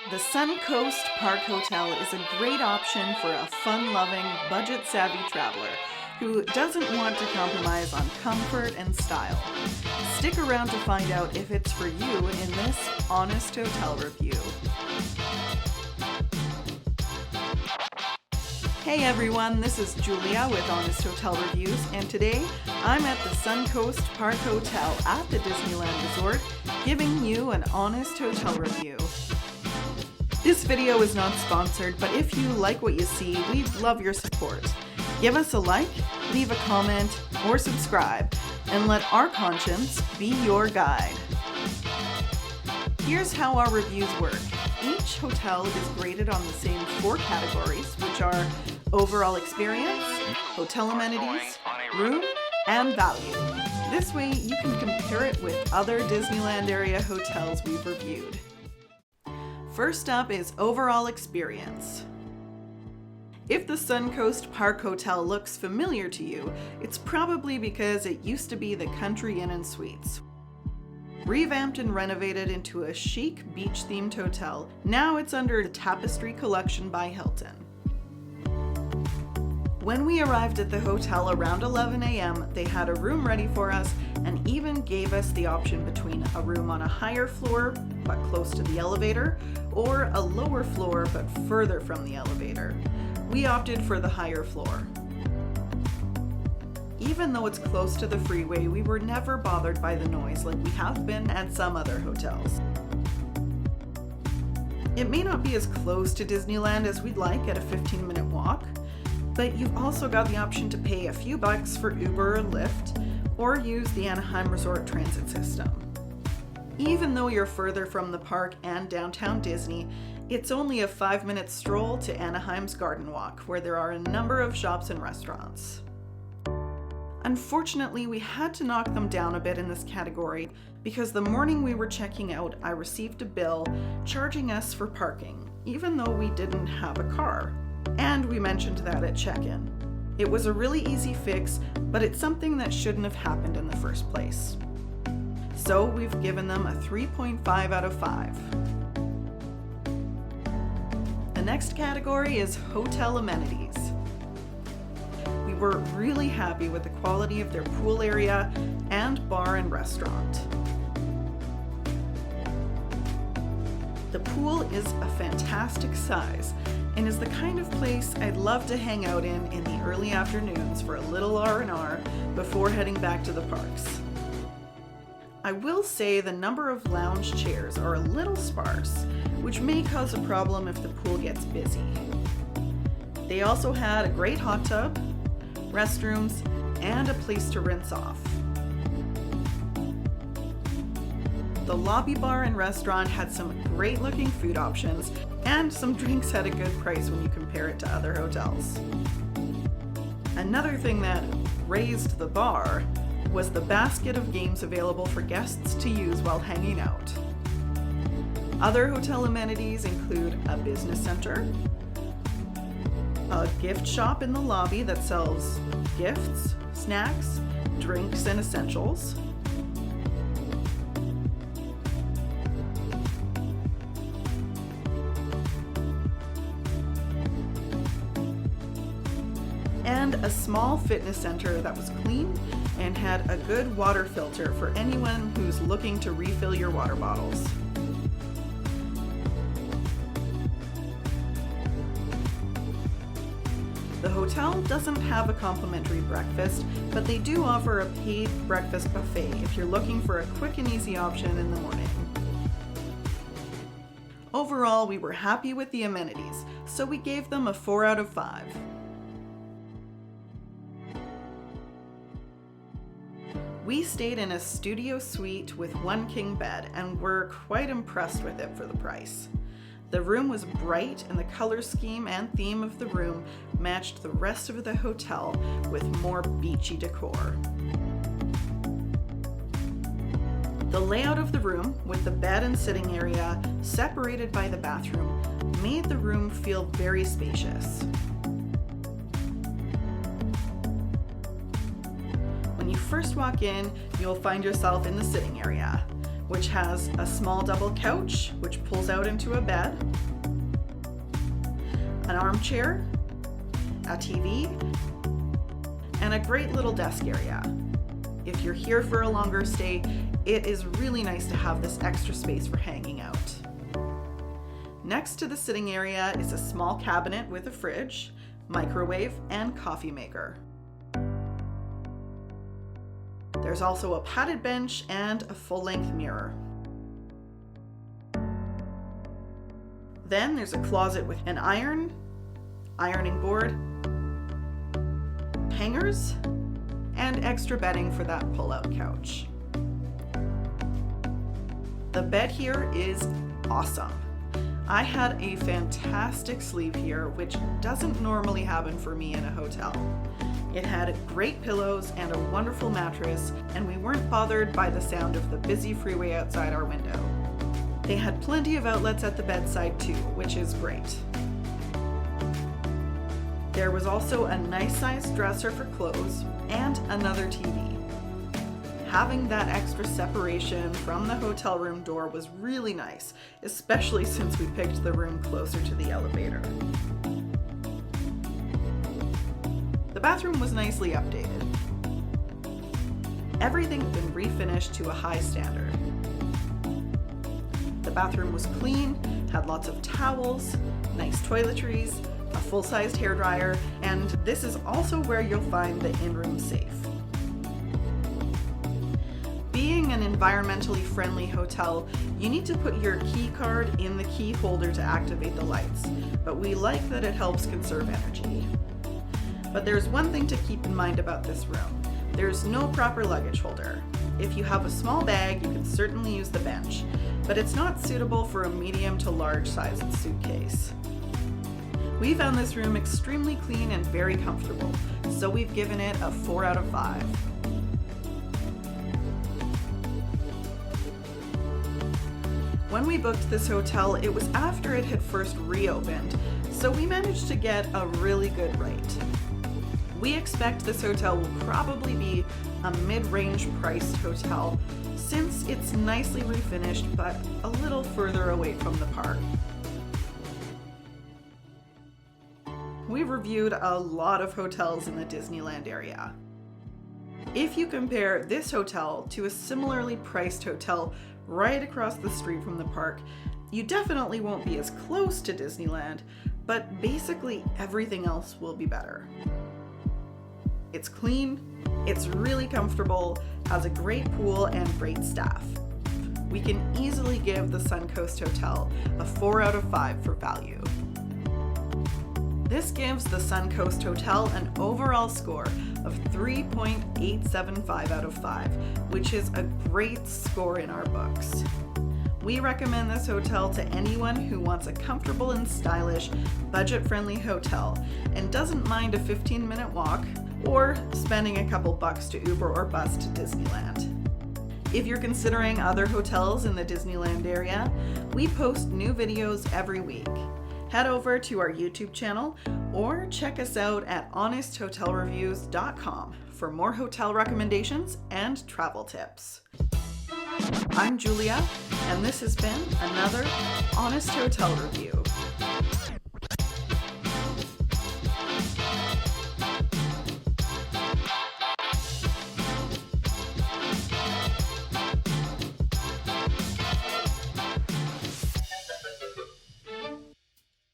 The SunCoast Park Hotel is a great option for a fun-loving, budget-savvy traveler who doesn't want to compromise on comfort and style. Stick around to find out if it's for you in this Honest Hotel Review. Hey everyone, this is Julia with Honest Hotel Reviews, and today I'm at the SunCoast Park Hotel at the Disneyland Resort, giving you an honest hotel review. This video is not sponsored, but if you like what you see, we'd love your support. Give us a like, leave a comment, or subscribe, and let our conscience be your guide. Here's how our reviews work. Each hotel is graded on the same 4 categories, which are overall experience, hotel amenities, room, and value. This way you can compare it with other Disneyland area hotels we've reviewed. First up is overall experience. If the SunCoast Park Hotel looks familiar to you, it's probably because it used to be the Country Inn and Suites. Revamped and renovated into a chic beach-themed hotel, now it's under the Tapestry Collection by Hilton. When we arrived at the hotel around 11 a.m., they had a room ready for us and even gave us the option between a room on a higher floor but close to the elevator or a lower floor but further from the elevator. We opted for the higher floor. Even though it's close to the freeway, we were never bothered by the noise like we have been at some other hotels. It may not be as close to Disneyland as we'd like at a 15-minute walk, but you've also got the option to pay a few bucks for Uber or Lyft, or use the Anaheim Resort Transit system. Even though you're further from the park and downtown Disney, it's only a 5-minute stroll to Anaheim's Garden Walk, where there are a number of shops and restaurants. Unfortunately, we had to knock them down a bit in this category because the morning we were checking out, I received a bill charging us for parking, even though we didn't have a car. And we mentioned that at check-in. It was a really easy fix, but it's something that shouldn't have happened in the first place. So we've given them a 3.5 out of 5. The next category is hotel amenities. We were really happy with the quality of their pool area and bar and restaurant. The pool is a fantastic size and is the kind of place I'd love to hang out in the early afternoons for a little R&R before heading back to the parks. I will say the number of lounge chairs are a little sparse, which may cause a problem if the pool gets busy. They also had a great hot tub, restrooms, and a place to rinse off. The lobby bar and restaurant had some great looking food options, and some drinks at a good price when you compare it to other hotels. Another thing that raised the bar was the basket of games available for guests to use while hanging out. Other hotel amenities include a business center, a gift shop in the lobby that sells gifts, snacks, drinks, and essentials, and a small fitness center that was clean and had a good water filter for anyone who's looking to refill your water bottles. The hotel doesn't have a complimentary breakfast, but they do offer a paid breakfast buffet if you're looking for a quick and easy option in the morning. Overall, we were happy with the amenities, so we gave them a 4 out of 5. We stayed in a studio suite with 1 king bed and were quite impressed with it for the price. The room was bright and the color scheme and theme of the room matched the rest of the hotel with more beachy decor. The layout of the room, with the bed and sitting area separated by the bathroom, made the room feel very spacious. When you first walk in, you'll find yourself in the sitting area. which has a small double couch, which pulls out into a bed, an armchair, a TV, and a great little desk area. If you're here for a longer stay, it is really nice to have this extra space for hanging out. Next to the sitting area is a small cabinet with a fridge, microwave, and coffee maker. There's also a padded bench and a full-length mirror. Then there's a closet with an ironing board, hangers, and extra bedding for that pull-out couch. The bed here is awesome. I had a fantastic sleep here, which doesn't normally happen for me in a hotel. It had great pillows and a wonderful mattress, and we weren't bothered by the sound of the busy freeway outside our window. They had plenty of outlets at the bedside too, which is great. There was also a nice-sized dresser for clothes and another TV. Having that extra separation from the hotel room door was really nice, especially since we picked the room closer to the elevator. The bathroom was nicely updated. Everything had been refinished to a high standard. The bathroom was clean, had lots of towels, nice toiletries, a full-sized hairdryer, and this is also where you'll find the in-room safe. Being an environmentally friendly hotel, you need to put your key card in the key holder to activate the lights, but we like that it helps conserve energy. But there's one thing to keep in mind about this room. There's no proper luggage holder. If you have a small bag, you can certainly use the bench, but it's not suitable for a medium to large sized suitcase. We found this room extremely clean and very comfortable, so we've given it a 4 out of 5. When we booked this hotel, it was after it had first reopened, so we managed to get a really good rate. We expect this hotel will probably be a mid-range priced hotel since it's nicely refinished but a little further away from the park. We've reviewed a lot of hotels in the Disneyland area. If you compare this hotel to a similarly priced hotel right across the street from the park, you definitely won't be as close to Disneyland, but basically everything else will be better. It's clean, it's really comfortable, has a great pool and great staff. We can easily give the SunCoast Hotel a 4 out of 5 for value. This gives the SunCoast Hotel an overall score of 3.875 out of 5, which is a great score in our books. We recommend this hotel to anyone who wants a comfortable and stylish, budget-friendly hotel and doesn't mind a 15-minute walk or spending a couple bucks to Uber or bus to Disneyland. If you're considering other hotels in the Disneyland area, we post new videos every week. Head over to our YouTube channel or check us out at honesthotelreviews.com for more hotel recommendations and travel tips. I'm Julia, and this has been another Honest Hotel Review.